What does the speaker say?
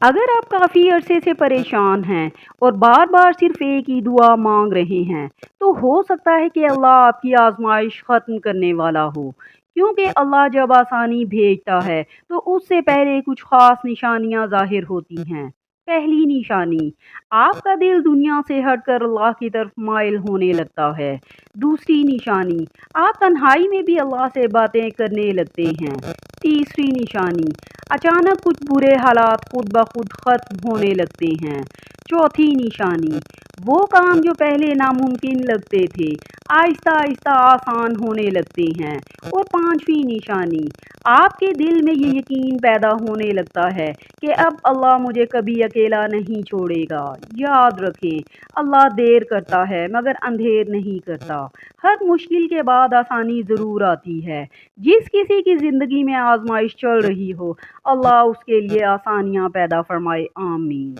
اگر آپ کافی عرصے سے پریشان ہیں اور بار بار صرف ایک ہی دعا مانگ رہے ہیں تو ہو سکتا ہے کہ اللہ آپ کی آزمائش ختم کرنے والا ہو، کیونکہ اللہ جب آسانی بھیجتا ہے تو اس سے پہلے کچھ خاص نشانیاں ظاہر ہوتی ہیں۔ پہلی نشانی، آپ کا دل دنیا سے ہٹ کر اللہ کی طرف مائل ہونے لگتا ہے۔ دوسری نشانی، آپ تنہائی میں بھی اللہ سے باتیں کرنے لگتے ہیں۔ تیسری نشانی، اچانک کچھ برے حالات خود بخود ختم ہونے لگتے ہیں۔ چوتھی نشانی، وہ کام جو پہلے ناممکن لگتے تھے آہستہ آہستہ آسان ہونے لگتے ہیں۔ اور پانچویں نشانی، آپ کے دل میں یہ یقین پیدا ہونے لگتا ہے کہ اب اللہ مجھے کبھی اکیلا نہیں چھوڑے گا۔ یاد رکھیں، اللہ دیر کرتا ہے مگر اندھیر نہیں کرتا۔ ہر مشکل کے بعد آسانی ضرور آتی ہے۔ جس کسی کی زندگی میں آزمائش چل رہی ہو، اللہ اس کے لیے آسانیاں پیدا فرمائے، آمین۔